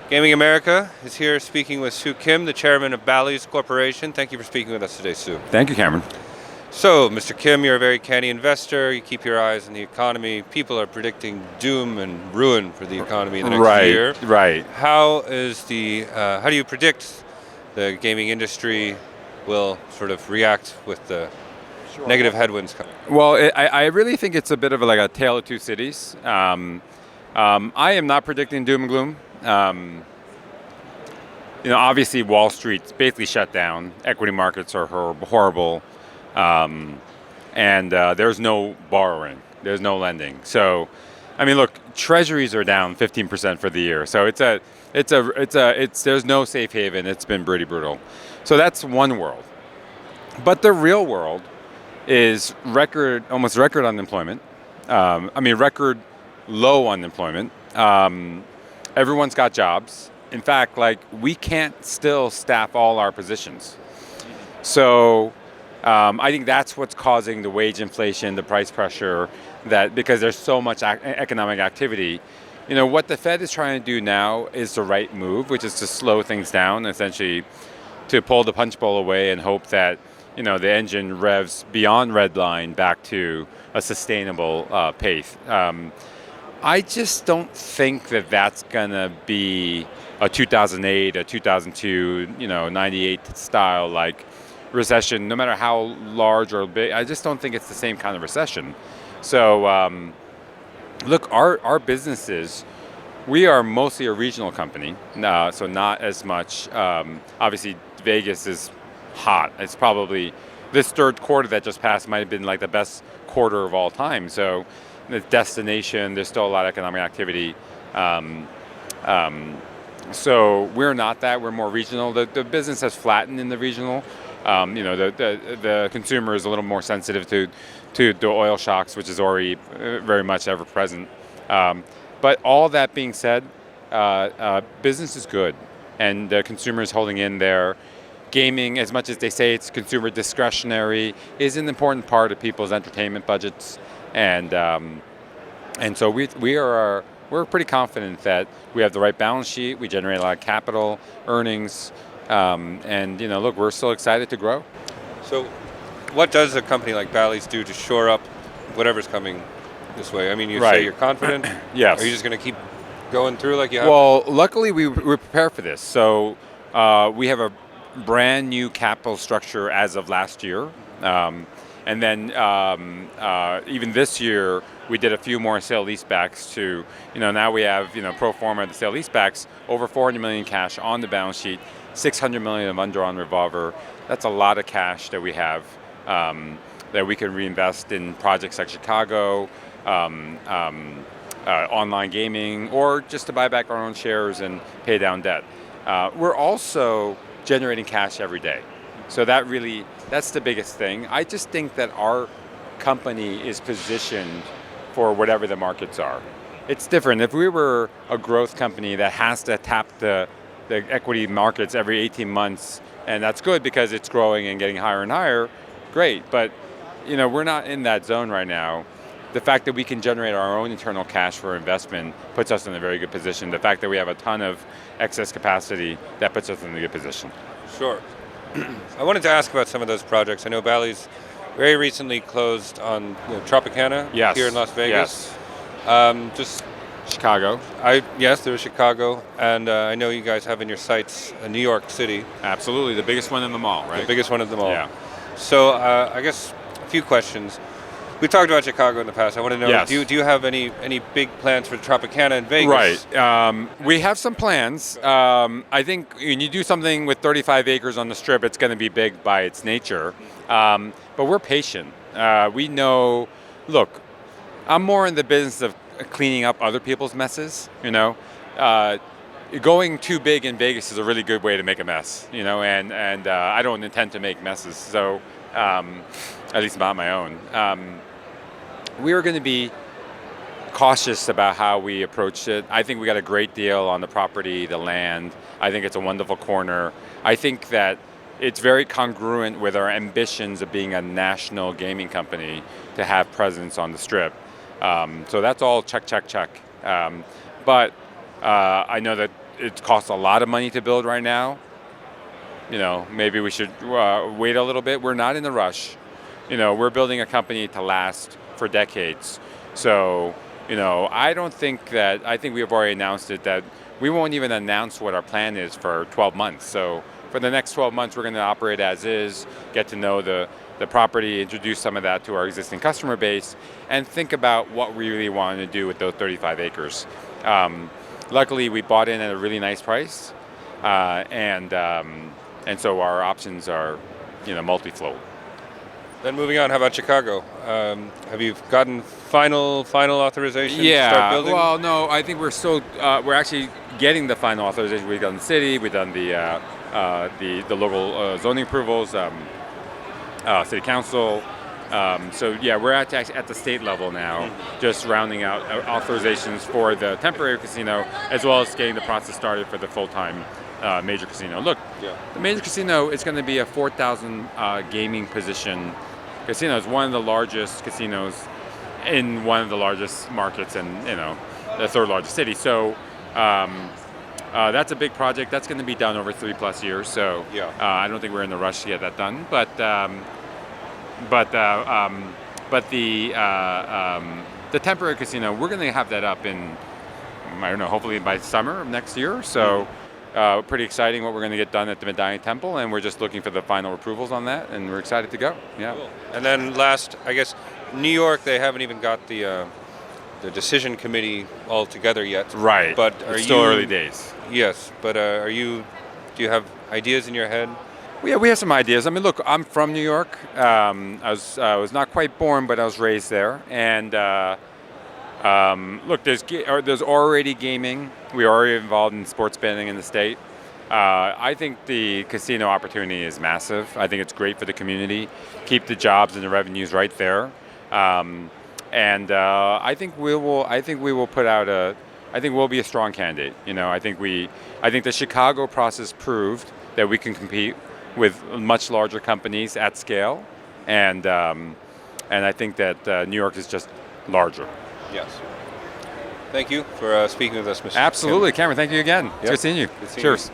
Gaming America is here speaking with Sue Kim, the chairman of Bally's Corporation. Thank you for speaking with us today, Sue. Thank you, Cameron. So, Mr. Kim, you're a very canny investor. You keep your eyes on the economy. People are predicting doom and ruin for the economy in the next year. Right. How do you predict the gaming industry will sort of react with the negative headwinds coming? Well, I really think it's a bit of like a tale of two cities. I am not predicting doom and gloom. Obviously Wall Street's basically shut down. Equity markets are horrible. And there's no borrowing. There's no lending. So, I mean, look, treasuries are down 15% for the year. So there's no safe haven. It's been pretty brutal. So that's one world. But the real world is almost record unemployment. Record low unemployment. Everyone's got jobs. In fact, we can't still staff all our positions. So I think that's what's causing the wage inflation, the price pressure, because there's so much economic activity. What the Fed is trying to do now is the right move, which is to slow things down, essentially to pull the punch bowl away and hope that the engine revs beyond red line back to a sustainable pace. I just don't think that that's going to be a 2008, a 2002, 98 style recession, no matter how large or big. I just don't think it's the same kind of recession. So, look, our businesses, we are mostly a regional company, so not as much. Obviously, Vegas is hot. It's probably this third quarter that just passed might have been the best quarter of all time. So the destination, there's still a lot of economic activity. So we're not that. We're more regional. The business has flattened in the regional. The consumer is a little more sensitive to the oil shocks, which is already very much ever present. But all that being said, business is good, and the consumer is holding in there. Gaming, as much as they say it's consumer discretionary, is an important part of people's entertainment budgets, and so we're pretty confident that we have the right balance sheet. We generate a lot of capital, earnings, and look, we're still excited to grow. So, what does a company like Bally's do to shore up whatever's coming this way? I mean, you say you're confident. Yes. Are you just going to keep going through like you have? Well, luckily we prepare for this. So we have a brand new capital structure as of last year. And then even this year, we did a few more sale-leasebacks to, now we have, pro forma the sale-leasebacks, over $400 million cash on the balance sheet, $600 million of undrawn revolver. That's a lot of cash that we have that we can reinvest in projects like Chicago, online gaming, or just to buy back our own shares and pay down debt. We're also generating cash every day. So that's the biggest thing. I just think that our company is positioned for whatever the markets are. It's different. If we were a growth company that has to tap the equity markets every 18 months, and that's good because it's growing and getting higher and higher, great. But we're not in that zone right now. The fact that we can generate our own internal cash for investment puts us in a very good position. The fact that we have a ton of excess capacity, that puts us in a good position. Sure. I wanted to ask about some of those projects. I know Bally's very recently closed on Tropicana here in Las Vegas. Yes. Just Chicago. Yes, there was Chicago, and I know you guys have in your sights New York City. Absolutely, the biggest one in the mall, right? The biggest one in the mall. Yeah. So I guess a few questions. We talked about Chicago in the past. I want to know, do you have any big plans for Tropicana in Vegas? Right. We have some plans. I think when you do something with 35 acres on the Strip, it's going to be big by its nature. But we're patient. We know, look, I'm more in the business of cleaning up other people's messes, Going too big in Vegas is a really good way to make a mess, and I don't intend to make messes, so at least not my own. We are going to be cautious about how we approach it. I think we got a great deal on the property, the land. I think it's a wonderful corner. I think that it's very congruent with our ambitions of being a national gaming company to have presence on the Strip. So that's all check. But I know that it costs a lot of money to build right now. Maybe we should wait a little bit. We're not in a rush. We're building a company to last for decades. So, I think we have already announced it that we won't even announce what our plan is for 12 months. So for the next 12 months, we're going to operate as is, get to know the property, introduce some of that to our existing customer base, and think about what we really want to do with those 35 acres. Luckily, we bought in at a really nice price, and so our options are, multi-float. Then moving on, how about Chicago? Have you gotten final authorization to start building? Well, no, I think we're actually getting the final authorization. We've done the city, we've done the local zoning approvals, city council. We're at the state level now, just rounding out authorizations for the temporary casino, as well as getting the process started for the full-time major casino. Look, the major casino is going to be a 4,000 gaming position casino. It's one of the largest casinos in one of the largest markets and the third largest city. So that's a big project. That's going to be done over 3+ years. So I don't think we're in the rush to get that done. But the temporary casino, we're going to have that up in, I don't know, hopefully by summer of next year. So pretty exciting what we're going to get done at the Medallion Temple, and we're just looking for the final approvals on that, and we're excited to go. Yeah. Cool. And then last, I guess, New York, they haven't even got the decision committee all together yet. Right. But it's still early days. Yes, but do you have ideas in your head? Yeah, we have some ideas. I mean, look, I'm from New York. I was not quite born, but I was raised there. And look, there's already gaming. We're already involved in sports betting in the state. I think the casino opportunity is massive. I think it's great for the community. Keep the jobs and the revenues right there. I think we will put out I think we'll be a strong candidate. I think the Chicago process proved that we can compete with much larger companies at scale, and I think that New York is just larger. Yes. Thank you for speaking with us, Mr. Absolutely, Cameron. Thank you again. Yep. Good seeing you. Good seeing Cheers. you.